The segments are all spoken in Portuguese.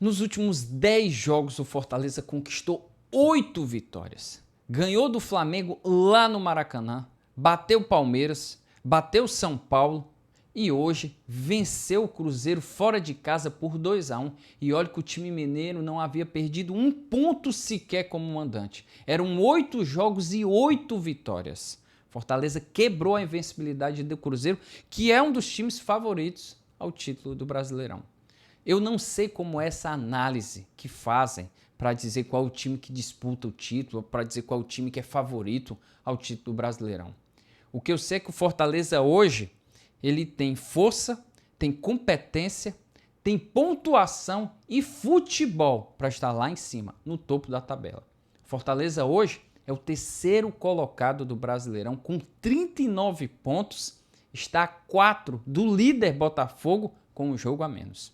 Nos últimos 10 jogos, o Fortaleza conquistou 8 vitórias. Ganhou do Flamengo lá no Maracanã, bateu o Palmeiras, bateu o São Paulo e hoje venceu o Cruzeiro fora de casa por 2-1. E olha que o time mineiro não havia perdido um ponto sequer como mandante. Eram 8 jogos e 8 vitórias. Fortaleza quebrou a invencibilidade do Cruzeiro, que é um dos times favoritos ao título do Brasileirão. Eu não sei como é essa análise que fazem para dizer qual o time que disputa o título, para dizer qual o time que é favorito ao título do Brasileirão. O que eu sei é que o Fortaleza hoje, ele tem força, tem competência, tem pontuação e futebol para estar lá em cima, no topo da tabela. Fortaleza hoje é o terceiro colocado do Brasileirão com 39 pontos, está a 4 do líder Botafogo com um jogo a menos.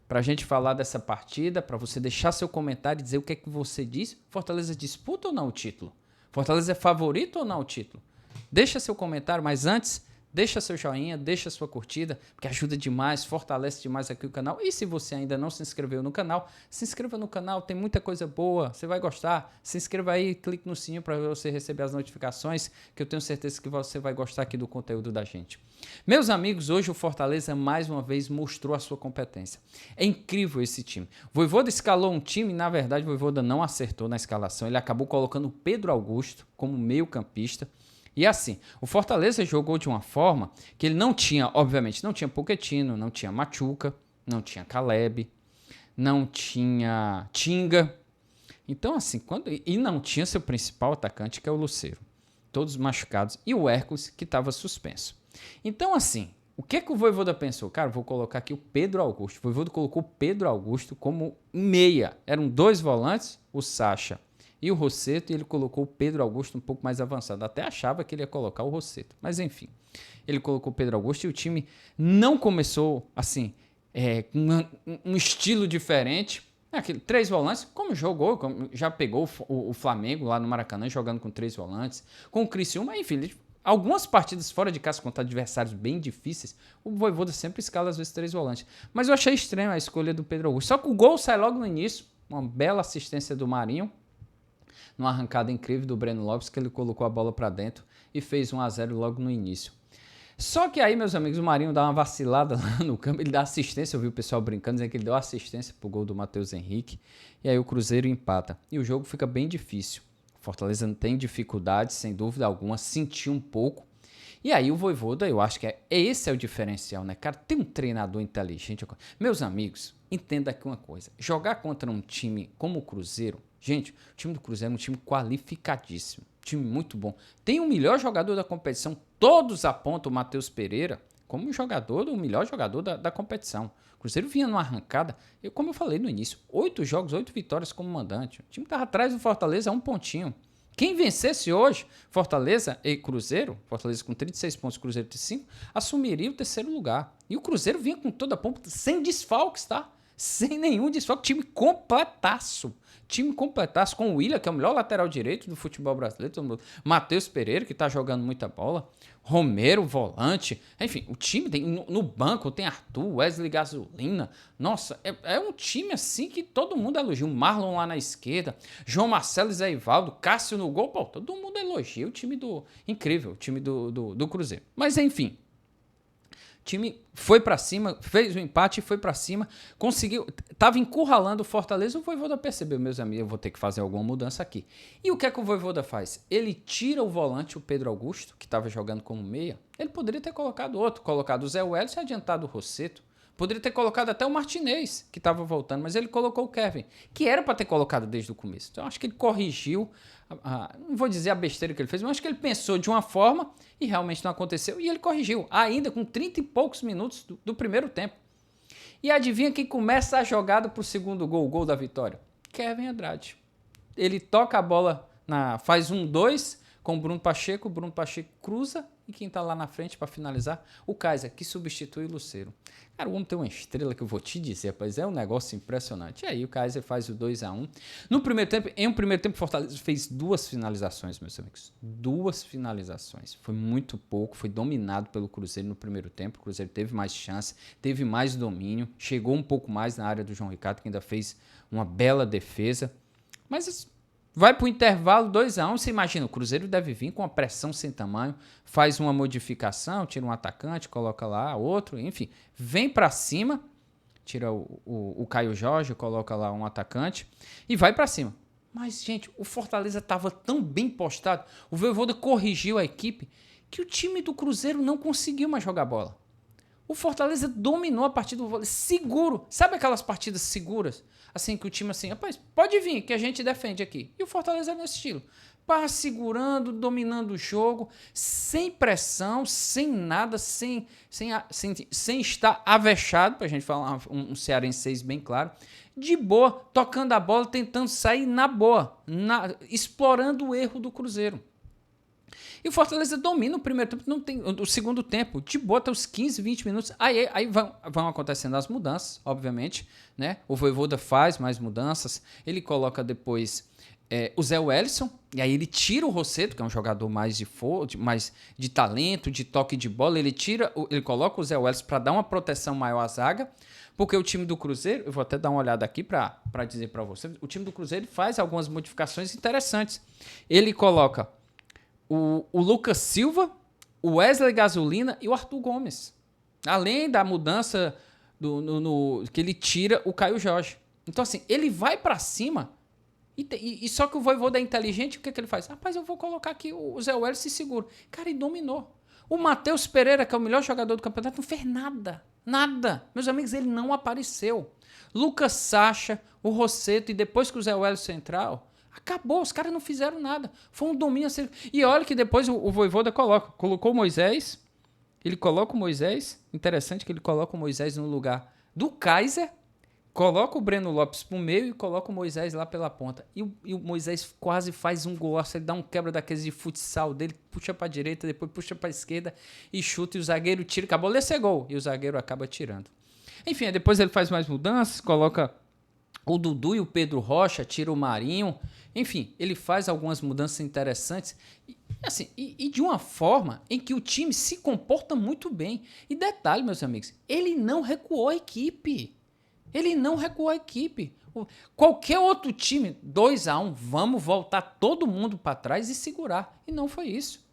Para a gente falar dessa partida, para você deixar seu comentário e dizer o que é que você diz, Fortaleza disputa ou não o título? Fortaleza é favorito ou não o título? Deixa seu comentário, mas antes, deixa seu joinha, deixa sua curtida, porque ajuda demais, fortalece demais aqui o canal. E se você ainda não se inscreveu no canal, se inscreva no canal, tem muita coisa boa, você vai gostar. Se inscreva aí, clique no sininho para você receber as notificações, que eu tenho certeza que você vai gostar aqui do conteúdo da gente. Meus amigos, hoje o Fortaleza mais uma vez mostrou a sua competência. É incrível esse time. O Vojvoda escalou um time, na verdade o Vojvoda não acertou na escalação, ele acabou colocando o Pedro Augusto como meio-campista. E assim, o Fortaleza jogou de uma forma que ele não tinha, obviamente, não tinha Pochettino, não tinha Machuca, não tinha Caleb, não tinha Tinga. Então assim, e não tinha seu principal atacante, que é o Lucero. Todos machucados. E o Hércules, que estava suspenso. Então assim, o que o Vojvoda pensou? Cara, vou colocar aqui o Pedro Augusto. O Vojvoda colocou o Pedro Augusto como meia. Eram 2 volantes, o Sacha e o Rossetto, e ele colocou o Pedro Augusto um pouco mais avançado. Até achava que ele ia colocar o Rossetto, mas enfim. Ele colocou o Pedro Augusto e o time não começou assim, com um estilo diferente. Aquele 3 volantes, como jogou, já pegou o Flamengo lá no Maracanã jogando com 3 volantes, com o Criciúma, enfim, algumas partidas fora de casa contra adversários bem difíceis, o Vojvoda sempre escala às vezes 3 volantes. Mas eu achei estranho a escolha do Pedro Augusto. Só que o gol sai logo no início, uma bela assistência do Marinho, numa arrancada incrível do Breno Lopes, que ele colocou a bola para dentro e fez 1-0 logo no início. Só que aí, meus amigos, o Marinho dá uma vacilada lá no campo, ele dá assistência, eu vi o pessoal brincando, dizendo que ele deu assistência pro gol do Matheus Henrique, e aí o Cruzeiro empata. E o jogo fica bem difícil. Fortaleza não tem dificuldade, sem dúvida alguma, sentiu um pouco. E aí o Vojvoda, eu acho que esse é o diferencial, né, cara? Tem um treinador inteligente. Meus amigos, entenda aqui uma coisa. Jogar contra um time como o Cruzeiro, gente, o time do Cruzeiro é um time qualificadíssimo, time muito bom. Tem o melhor jogador da competição, todos apontam o Matheus Pereira como o melhor jogador da competição. O Cruzeiro vinha numa arrancada, como eu falei no início, 8 jogos, 8 vitórias como mandante. O time estava atrás do Fortaleza a 1 pontinho. Quem vencesse hoje, Fortaleza e Cruzeiro, Fortaleza com 36 pontos, Cruzeiro 35, assumiria o 3º lugar. E o Cruzeiro vinha com toda a pompa, sem desfalques, tá? Sem nenhum desfalque, time completaço. Time completaço com o Willian, que é o melhor lateral direito do futebol brasileiro. Matheus Pereira, que tá jogando muita bola. Romero, volante. Enfim, o time tem no banco tem Arthur, Wesley Gasolina. Nossa, é um time assim que todo mundo elogia. O Marlon lá na esquerda, João Marcelo e Zé Ivaldo, Cássio no gol. Pô, todo mundo elogia o time incrível, o time do Cruzeiro. Mas enfim. O time foi para cima, fez o empate e foi para cima, conseguiu, tava encurralando o Fortaleza. O Vojvoda percebeu, meus amigos, eu vou ter que fazer alguma mudança aqui. E o que é que o Vojvoda faz? Ele tira o volante, o Pedro Augusto, que estava jogando como meia. Ele poderia ter colocado outro, colocado o Zé Welles e adiantado o Rossetto. Poderia ter colocado até o Martinez, que estava voltando, mas ele colocou o Kevin, que era para ter colocado desde o começo. Então, acho que ele corrigiu, não vou dizer a besteira que ele fez, mas acho que ele pensou de uma forma e realmente não aconteceu. E ele corrigiu, ainda com 30 e poucos minutos do primeiro tempo. E adivinha quem começa a jogada para o segundo gol, o gol da vitória? Kevin Andrade. Ele toca a bola, faz 1-2 com o Bruno Pacheco cruza E quem tá lá na frente para finalizar? O Kaiser, que substitui o Lucero. Cara, o homem tem uma estrela que eu vou te dizer, rapaz, é um negócio impressionante. E aí o Kaiser faz o 2-1. No primeiro tempo, em um primeiro tempo, o Fortaleza fez 2 finalizações, meus amigos. 2 finalizações. Foi muito pouco, foi dominado pelo Cruzeiro no primeiro tempo. O Cruzeiro teve mais chance, teve mais domínio, chegou um pouco mais na área do João Ricardo, que ainda fez uma bela defesa. Mas vai para o intervalo 2-1, você imagina, o Cruzeiro deve vir com uma pressão sem tamanho, faz uma modificação, tira um atacante, coloca lá outro, enfim, vem para cima, tira o Caio Jorge, coloca lá um atacante e vai para cima. Mas, gente, o Fortaleza estava tão bem postado, o Vojvoda corrigiu a equipe, que o time do Cruzeiro não conseguiu mais jogar bola. O Fortaleza dominou a partida do vôlei, seguro. Sabe aquelas partidas seguras? Assim, que o time assim, rapaz, pode vir, que a gente defende aqui. E o Fortaleza é nesse estilo. Passa segurando, dominando o jogo, sem pressão, sem nada, sem estar avexado, pra gente falar um cearense bem claro. De boa, tocando a bola, tentando sair na boa, explorando o erro do Cruzeiro. E o Fortaleza domina o primeiro tempo, não tem o segundo tempo, de boa até os 15, 20 minutos. Aí vão acontecendo as mudanças, obviamente, né? O Vojvoda faz mais mudanças, ele coloca depois o Zé Wellison, e aí ele tira o Rossetto, que é um jogador mais de talento, de toque de bola, ele coloca o Zé Wellison para dar uma proteção maior à zaga, porque o time do Cruzeiro, eu vou até dar uma olhada aqui para dizer para você, o time do Cruzeiro faz algumas modificações interessantes. Ele coloca o Lucas Silva, o Wesley Gasolina e o Arthur Gomes. Além da mudança que ele tira o Caio Jorge. Então, assim, ele vai pra cima e só que o Vojvoda é inteligente, o que ele faz? Rapaz, eu vou colocar aqui o Zé Wellison se segura. Cara, ele dominou. O Matheus Pereira, que é o melhor jogador do campeonato, não fez nada. Nada. Meus amigos, ele não apareceu. Lucas Sacha, o Rossetto e depois que o Zé Wellison entrar, acabou, os caras não fizeram nada. Foi um domínio. E olha que depois o Vojvoda colocou o Moisés. Ele coloca o Moisés. Interessante que ele coloca o Moisés no lugar do Kaiser. Coloca o Breno Lopes pro meio e coloca o Moisés lá pela ponta. E o Moisés quase faz um golaço. Ele dá um quebra daqueles de futsal dele. Puxa pra direita, depois puxa pra esquerda e chuta. E o zagueiro tira. Acabou de ser gol. E o zagueiro acaba tirando. Enfim, depois ele faz mais mudanças. Coloca o Dudu e o Pedro Rocha. Tira o Marinho. Enfim, ele faz algumas mudanças interessantes e de uma forma em que o time se comporta muito bem. E detalhe, meus amigos, ele não recuou a equipe. Ele não recuou a equipe. Qualquer outro time, 2-1, vamos voltar todo mundo para trás e segurar. E não foi isso.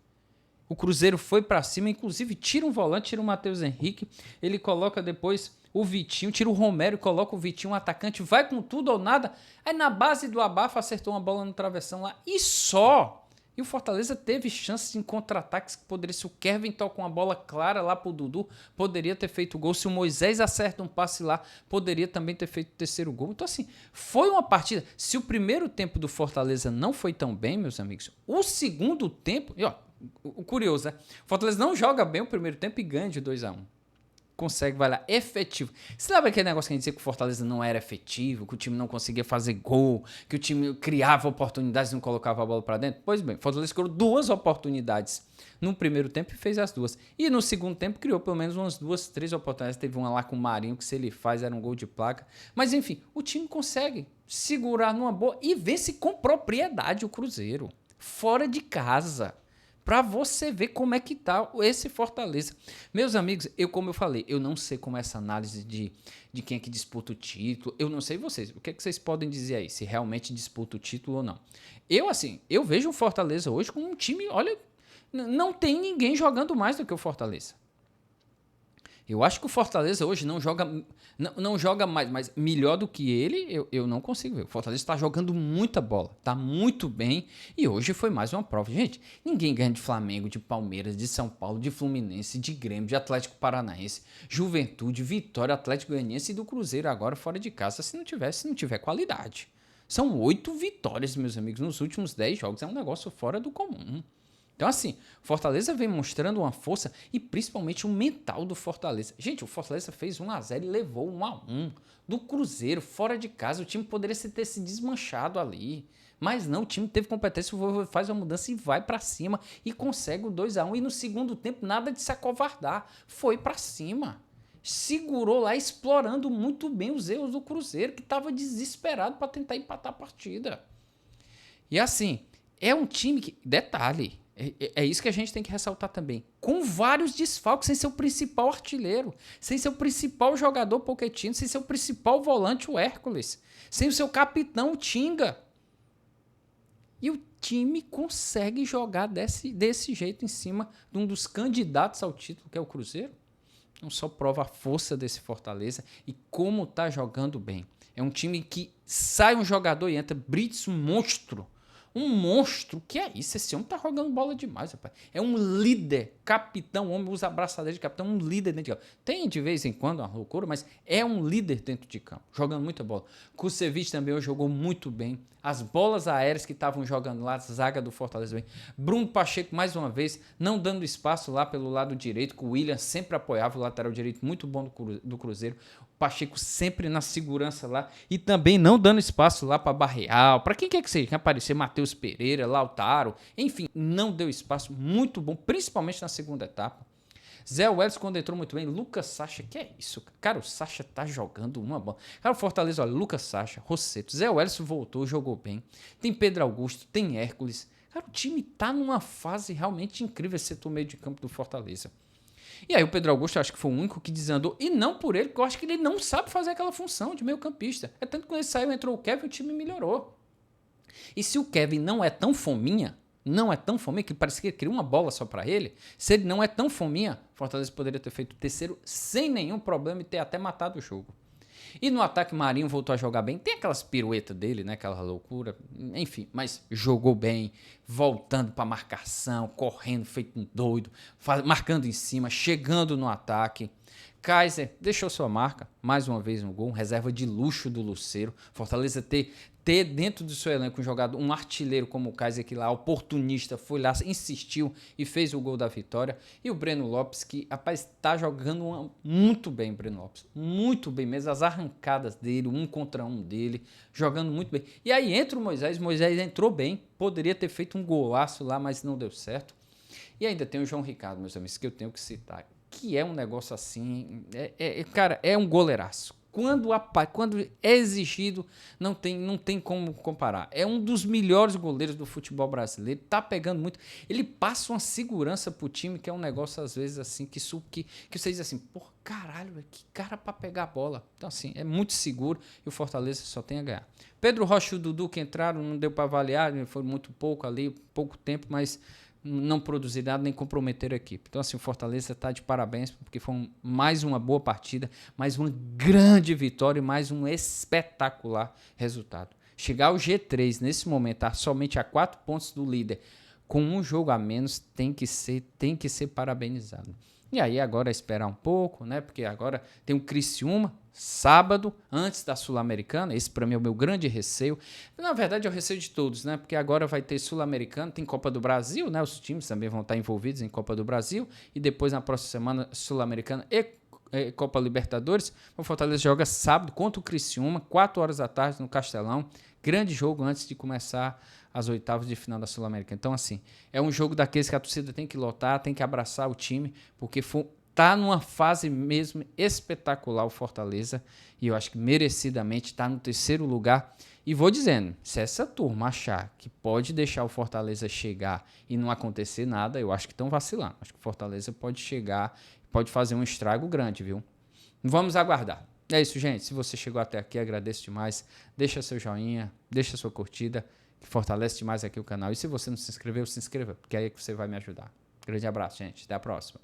O Cruzeiro foi para cima, inclusive tira um volante, tira o Matheus Henrique, ele coloca depois o Vitinho, tira o Romero e coloca o Vitinho, um atacante, vai com tudo ou nada. Aí na base do abafa acertou uma bola no travessão lá e só. E o Fortaleza teve chances em contra-ataques que poderia, se o Kevin toca uma bola clara lá pro Dudu, poderia ter feito gol. Se o Moisés acerta um passe lá, poderia também ter feito o terceiro gol. Então assim, foi uma partida. Se o primeiro tempo do Fortaleza não foi tão bem, meus amigos, o segundo tempo, e ó, o curioso, né? O Fortaleza não joga bem o primeiro tempo e ganha de 2-1. Consegue, vai lá, efetivo. Você lembra aquele negócio que a gente dizia que o Fortaleza não era efetivo, que o time não conseguia fazer gol, que o time criava oportunidades e não colocava a bola para dentro? Pois bem, o Fortaleza criou 2 oportunidades no primeiro tempo e fez as 2. E no segundo tempo criou pelo menos umas 2, 3 oportunidades. Teve uma lá com o Marinho, que se ele faz era um gol de placa. Mas enfim, o time consegue segurar numa boa e vence com propriedade o Cruzeiro, fora de casa. Para você ver como é que tá esse Fortaleza. Meus amigos, como eu falei, eu não sei como é essa análise de quem é que disputa o título. Eu não sei vocês. O que é que vocês podem dizer aí? Se realmente disputa o título ou não. Eu vejo o Fortaleza hoje como um time, olha, não tem ninguém jogando mais do que o Fortaleza. Eu acho que o Fortaleza hoje não joga mais, mas melhor do que ele, eu não consigo ver. O Fortaleza está jogando muita bola, está muito bem e hoje foi mais uma prova. Gente, ninguém ganha de Flamengo, de Palmeiras, de São Paulo, de Fluminense, de Grêmio, de Atlético Paranaense, Juventude, Vitória, Atlético Goianiense e do Cruzeiro agora fora de casa, se não tiver qualidade. São 8 vitórias, meus amigos, nos últimos 10 jogos. É um negócio fora do comum. Então, assim, Fortaleza vem mostrando uma força e principalmente o mental do Fortaleza. Gente, o Fortaleza fez 1-0 e levou 1-1 do Cruzeiro, fora de casa. O time poderia ter se desmanchado ali. Mas não, o time teve competência, faz uma mudança e vai pra cima e consegue o 2-1. E no segundo tempo, nada de se acovardar. Foi pra cima. Segurou lá, explorando muito bem os erros do Cruzeiro, que estava desesperado para tentar empatar a partida. E assim, é um time que... Detalhe, é isso que a gente tem que ressaltar também. Com vários desfalques, sem seu principal artilheiro, sem seu principal jogador Pochettino, sem seu principal volante, o Hércules, sem o seu capitão, o Tinga. E o time consegue jogar desse jeito em cima de um dos candidatos ao título, que é o Cruzeiro. Não só prova a força desse Fortaleza e como tá jogando bem. É um time que sai um jogador e entra. Brits, um monstro. Um monstro. Que é isso? Esse homem tá jogando bola demais, rapaz. É um líder. Capitão. O homem usa a braçadeira de capitão. Um líder dentro de campo. Tem de vez em quando uma loucura, mas é um líder dentro de campo. Jogando muita bola. Kusevich também hoje jogou muito bem. As bolas aéreas que estavam jogando lá, a zaga do Fortaleza bem. Bruno Pacheco, mais uma vez, não dando espaço lá pelo lado direito, que o William sempre apoiava o lateral direito, muito bom do Cruzeiro. O Pacheco sempre na segurança lá e também não dando espaço lá para Barreal, para quem quer que seja, quem aparecer, Matheus Pereira, Lautaro, enfim, não deu espaço, muito bom, principalmente na segunda etapa. Zé Welles quando entrou muito bem. Lucas Sacha, que é isso? Cara, o Sacha tá jogando uma bola. Cara, o Fortaleza, olha, Lucas Sacha, Rosseto, Zé Welles voltou, jogou bem. Tem Pedro Augusto, tem Hércules. Cara, o time tá numa fase realmente incrível, esse setor meio de campo do Fortaleza. E aí o Pedro Augusto, eu acho que foi o único que desandou. E não por ele, porque eu acho que ele não sabe fazer aquela função de meio campista. É tanto que quando ele saiu, entrou o Kevin, o time melhorou. E se o Kevin não é tão fominha, que parece que ele queria uma bola só para ele, se ele não é tão fominha, Fortaleza poderia ter feito o terceiro sem nenhum problema e ter até matado o jogo. E no ataque, Marinho voltou a jogar bem. Tem aquelas piruetas dele, né? Aquela loucura. Enfim, mas jogou bem, voltando para marcação, correndo, feito um doido, marcando em cima, chegando no ataque. Kaiser deixou sua marca, mais uma vez no gol, reserva de luxo do Lucero. Fortaleza ter dentro do seu elenco um jogador, um artilheiro como o Kaiser, que lá, oportunista, foi lá, insistiu e fez o gol da vitória. E o Breno Lopes, que, rapaz, tá jogando muito bem, Breno Lopes. Muito bem mesmo, as arrancadas dele, 1 contra 1 dele, jogando muito bem. E aí entra o Moisés entrou bem, poderia ter feito um golaço lá, mas não deu certo. E ainda tem o João Ricardo, meus amigos, que eu tenho que citar, que é um negócio assim, cara, é um goleiraço. Quando é exigido, não tem como comparar. É um dos melhores goleiros do futebol brasileiro, tá pegando muito. Ele passa uma segurança pro time, que é um negócio, às vezes, assim, que você diz assim, pô, caralho, que cara pra pegar a bola. Então, assim, é muito seguro e o Fortaleza só tem a ganhar. Pedro Rocha e o Dudu que entraram, não deu para avaliar, foi muito pouco ali, pouco tempo, mas não produzir nada nem comprometer a equipe. Então, assim, o Fortaleza está de parabéns, porque foi mais uma boa partida, mais uma grande vitória e mais um espetacular resultado. Chegar ao G3 nesse momento, tá somente a 4 pontos do líder, com um jogo a menos, tem que ser parabenizado. E aí agora esperar um pouco, né? Porque agora tem o Criciúma, sábado, antes da Sul-Americana. Esse para mim é o meu grande receio. Na verdade é o receio de todos, né? Porque agora vai ter Sul-Americana, tem Copa do Brasil, né? Os times também vão estar envolvidos em Copa do Brasil. E depois na próxima semana Sul-Americana e Copa Libertadores. O Fortaleza joga sábado contra o Criciúma, 4 horas da tarde no Castelão. Grande jogo antes de começar as oitavas de final da Sul-Americana. Então, assim, é um jogo daqueles que a torcida tem que lotar, tem que abraçar o time, porque tá numa fase mesmo espetacular o Fortaleza, e eu acho que merecidamente está no 3º lugar. E vou dizendo, se essa turma achar que pode deixar o Fortaleza chegar e não acontecer nada, eu acho que estão vacilando. Acho que o Fortaleza pode chegar, pode fazer um estrago grande, viu? Vamos aguardar. É isso, gente. Se você chegou até aqui, agradeço demais. Deixa seu joinha, deixa sua curtida, que fortalece demais aqui o canal. E se você não se inscreveu, se inscreva, porque é aí que você vai me ajudar. Grande abraço, gente. Até a próxima.